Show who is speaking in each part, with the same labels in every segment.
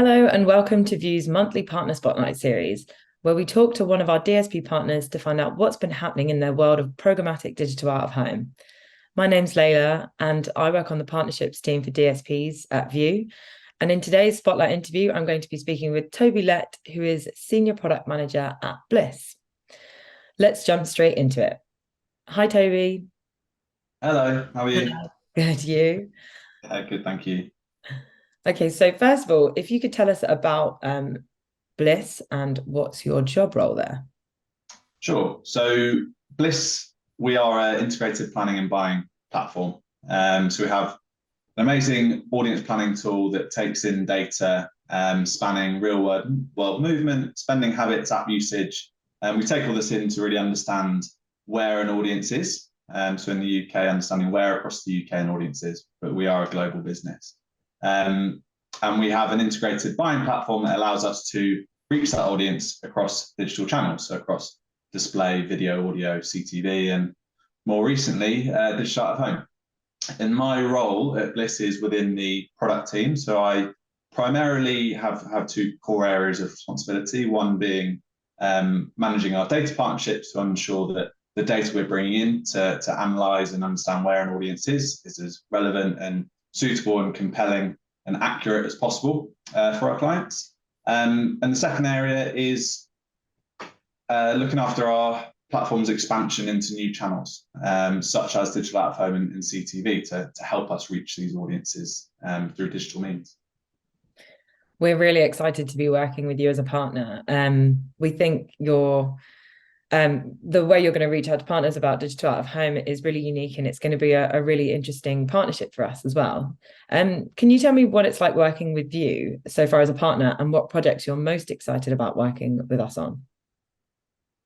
Speaker 1: Hello and welcome to VIOOH's monthly Partner Spotlight series, where we talk to one of our DSP partners to find out what's been happening in their world of programmatic digital out of home. My name's Layla and I work on the partnerships team for DSPs at VIOOH. And in today's Spotlight interview, I'm going to be speaking with Toby Lett, who is Senior Product Manager at Blis. Let's jump straight into it. Hi, Toby.
Speaker 2: Hello, how are you?
Speaker 1: Good, you?
Speaker 2: Good, thank you.
Speaker 1: Okay, so first of all, if you could tell us about Blis and what's your job role there?
Speaker 2: Sure. So Bliss, we are an integrated planning and buying platform. So we have an amazing audience planning tool that takes in data spanning real world movement, spending habits, app usage. And we take all this in to really understand where an audience is. So in the UK, understanding where across the UK an audience is, but we are a global business. And we have an integrated buying platform that allows us to reach that audience across digital channels, so across display, video, audio, CTV, and more recently, digital out of home. And my role at Bliss is within the product team. So I primarily have two core areas of responsibility, one being managing our data partnerships to ensure that the data we're bringing in to analyze and understand where an audience is as relevant and suitable and compelling and accurate as possible for our clients. And the second area is looking after our platform's expansion into new channels, such as digital out of home and CTV, to help us reach these audiences through digital means.
Speaker 1: We're really excited to be working with you as a partner. We think the way you're going to reach out to partners about digital out of home is really unique, and it's going to be a really interesting partnership for us as well. Can you tell me what it's like working with you so far as a partner, and what projects you're most excited about working with us on?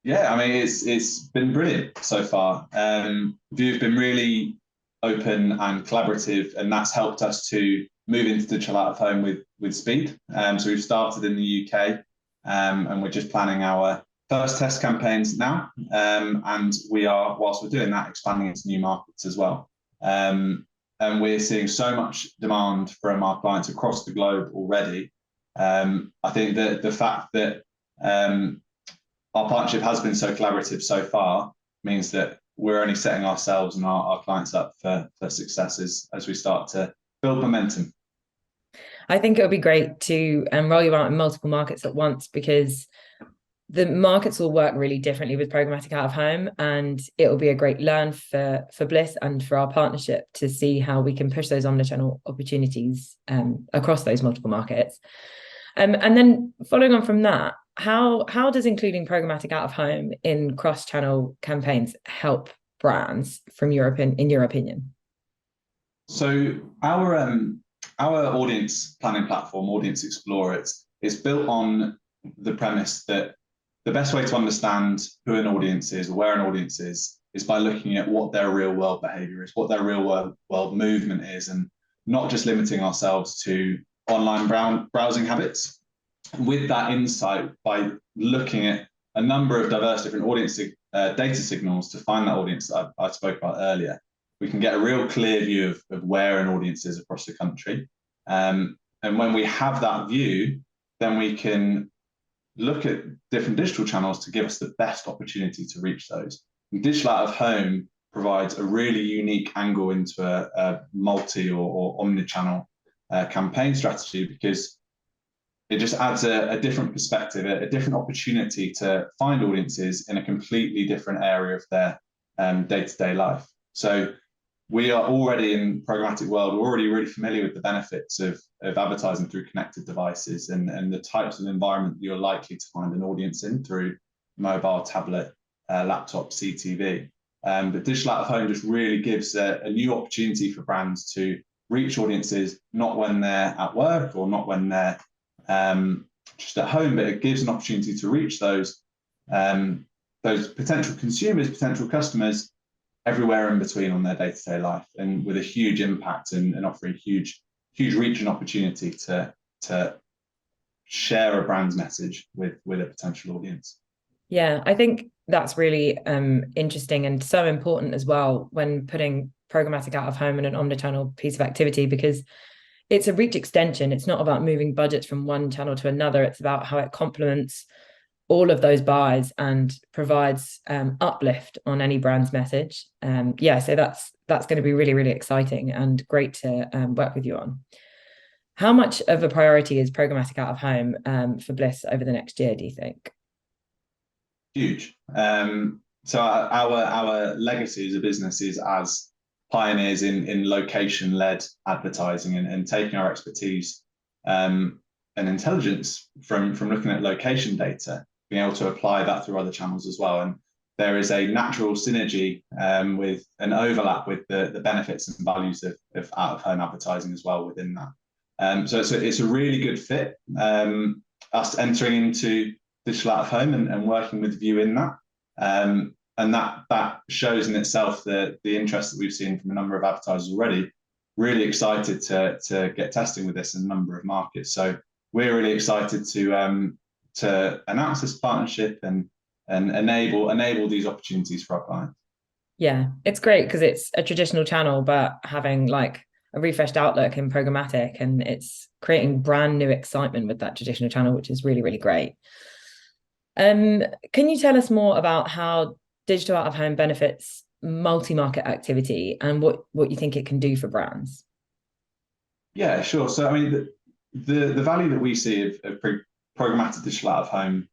Speaker 2: Yeah, I mean, it's been brilliant so far. VIOOH been really open and collaborative, and that's helped us to move into digital out of home with speed. So we've started in the UK, and we're just planning our first test campaigns now, and we are, whilst we're doing that, expanding into new markets as well. And we're seeing so much demand from our clients across the globe already. I think that the fact that our partnership has been so collaborative so far means that we're only setting ourselves and our clients up for successes as we start to build momentum.
Speaker 1: I think it would be great to roll you out in multiple markets at once, because the markets will work really differently with programmatic out of home, and it will be a great learn for Blis and for our partnership to see how we can push those omnichannel opportunities across those multiple markets. And then following on from that, how does including programmatic out of home in cross-channel campaigns help brands from in your opinion?
Speaker 2: So our audience planning platform, Audience Explorer, it's built on the premise that the best way to understand who an audience is or where an audience is by looking at what their real world behavior is, what their real world movement is, and not just limiting ourselves to online browsing habits. With that insight, by looking at a number of diverse different audience data signals to find that audience that I spoke about earlier, we can get a real clear view of where an audience is across the country. And when we have that view, then we can look at different digital channels to give us the best opportunity to reach those. And digital out of home provides a really unique angle into a multi or omni-channel campaign strategy, because it just adds a different perspective, a different opportunity to find audiences in a completely different area of their day-to-day life. So we are already in programmatic world, we're already really familiar with the benefits of advertising through connected devices and the types of environment you're likely to find an audience in through mobile, tablet, laptop, CTV. But digital out of home just really gives a new opportunity for brands to reach audiences, not when they're at work or not when they're just at home, but it gives an opportunity to reach those potential consumers, potential customers, everywhere in between on their day-to-day life, and with a huge impact and offering huge reach and opportunity to share a brand's message with a potential audience.
Speaker 1: Yeah, I think that's really interesting and so important as well when putting programmatic out of home in an omnichannel piece of activity, because it's a reach extension. It's not about moving budgets from one channel to another. It's about how it complements all of those buys and provides uplift on any brand's message. Yeah, so that's going to be really, really exciting and great to work with you on. How much of a priority is programmatic out of home for Blis over the next year, do you think?
Speaker 2: Huge. So our legacy as a business is as pioneers in location-led advertising and taking our expertise and intelligence from looking at location data, being able to apply that through other channels as well. And there is a natural synergy with an overlap with the benefits and values of out-of-home advertising as well within that. So it's a really good fit. Us entering into digital out of home and working with VIOOH in that. And that shows in itself the interest that we've seen from a number of advertisers already. Really excited to get testing with this in a number of markets. So we're really excited to announce this partnership and enable these opportunities for our clients.
Speaker 1: Yeah, it's great because it's a traditional channel, but having like a refreshed outlook in programmatic, and it's creating brand new excitement with that traditional channel, which is really, really great. Can you tell us more about how digital out of home benefits multi-market activity and what you think it can do for brands?
Speaker 2: Yeah, sure. So I mean, the value that we see of programmatic digital out of home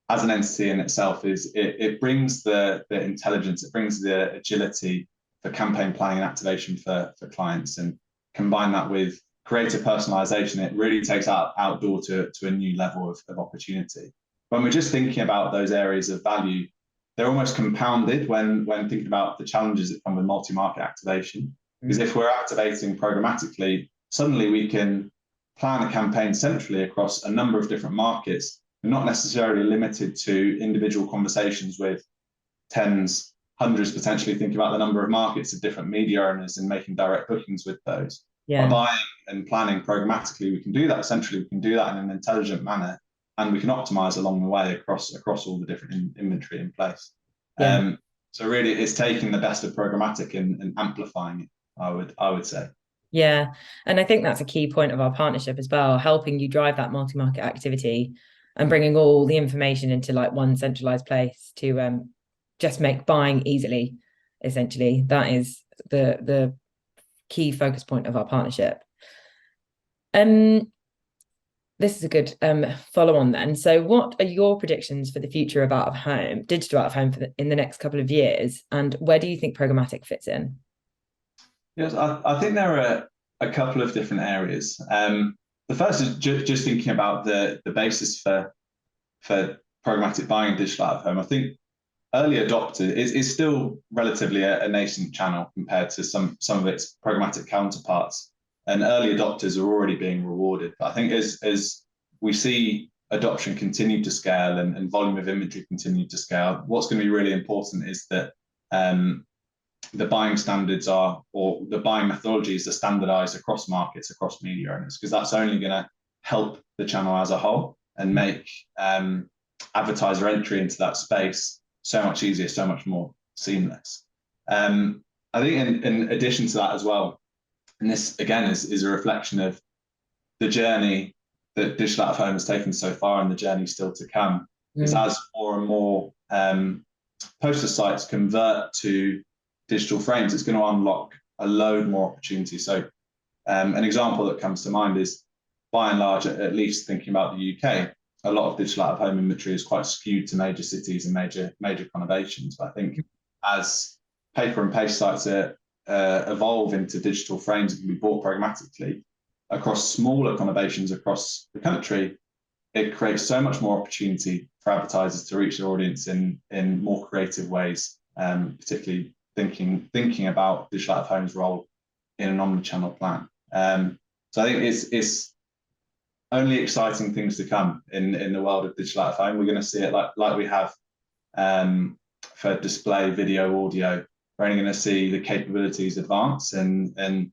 Speaker 2: as an entity in itself is it brings the intelligence, it brings the agility for campaign planning and activation for clients, and combine that with creative personalization. It really takes outdoor to a new level of opportunity. When we're just thinking about those areas of value, they're almost compounded when thinking about the challenges that come with multi-market activation. Because if we're activating programmatically, suddenly we can plan a campaign centrally across a number of different markets. We're not necessarily limited to individual conversations with tens, hundreds, potentially thinking about the number of markets of different media owners and making direct bookings with those.
Speaker 1: Yeah.
Speaker 2: By buying and planning programmatically, we can do that centrally, we can do that in an intelligent manner, and we can optimize along the way across all the different inventory in place. Yeah. So really it's taking the best of programmatic and amplifying it, I would say.
Speaker 1: Yeah, and I think that's a key point of our partnership as well, helping you drive that multi-market activity and bringing all the information into like one centralized place to just make buying easily. Essentially, that is the key focus point of our partnership. This is a good follow on then. So what are your predictions for the future of out of home, digital out of home in the next couple of years? And where do you think programmatic fits in?
Speaker 2: Yes, I think there are a couple of different areas. The first is just thinking about the basis for programmatic buying digital out of home. I think early adopter is still relatively a nascent channel compared to some of its programmatic counterparts. And early adopters are already being rewarded. But I think as we see adoption continue to scale and volume of imagery continue to scale, what's going to be really important is that the buying standards or the buying methodologies are standardized across markets, across media owners, because that's only going to help the channel as a whole and make advertiser entry into that space so much easier, so much more seamless. I think in addition to that as well, and this again is a reflection of the journey that digital out of home has taken so far and the journey still to come, is as more and more poster sites convert to digital frames, it's going to unlock a load more opportunities. So an example that comes to mind is, by and large, at least thinking about the UK, a lot of digital out of home inventory is quite skewed to major cities and major conurbations. But I think as paper and paste sites evolve into digital frames that can be bought programmatically across smaller conurbations across the country, it creates so much more opportunity for advertisers to reach their audience in more creative ways, particularly thinking about digital out of home's role in an omnichannel plan. So I think it's only exciting things to come in the world of digital out of home. We're going to see it like we have for display, video, audio. We're only going to see the capabilities advance and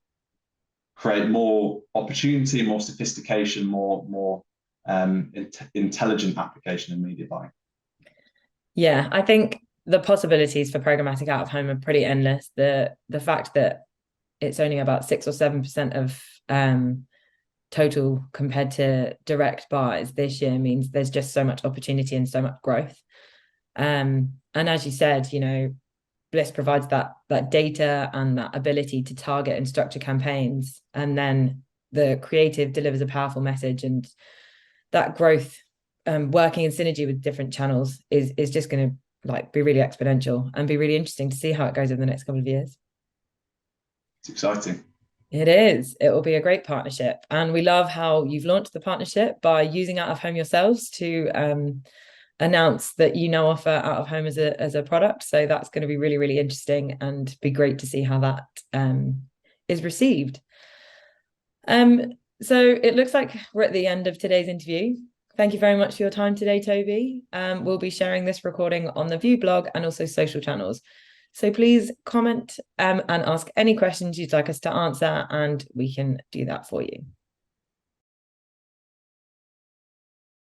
Speaker 2: create more opportunity, more sophistication, more intelligent application in media buying.
Speaker 1: Yeah, I think the possibilities for programmatic out of home are pretty endless. The fact that it's only about 6 or 7% of total compared to direct buys this year means there's just so much opportunity and so much growth. And as you said, you know, Blis provides that data and that ability to target and structure campaigns, and then the creative delivers a powerful message, and that growth working in synergy with different channels is just going to like be really exponential and be really interesting to see how it goes over the next couple of years.
Speaker 2: It's exciting.
Speaker 1: It is. It will be a great partnership. And we love how you've launched the partnership by using out of home yourselves to announce that you now offer out of home as a product. So that's going to be really, really interesting and be great to see how that is received. So it looks like we're at the end of today's interview. Thank you very much for your time today, Toby. We'll be sharing this recording on the VIOOH blog and also social channels. So please comment and ask any questions you'd like us to answer, and we can do that for you.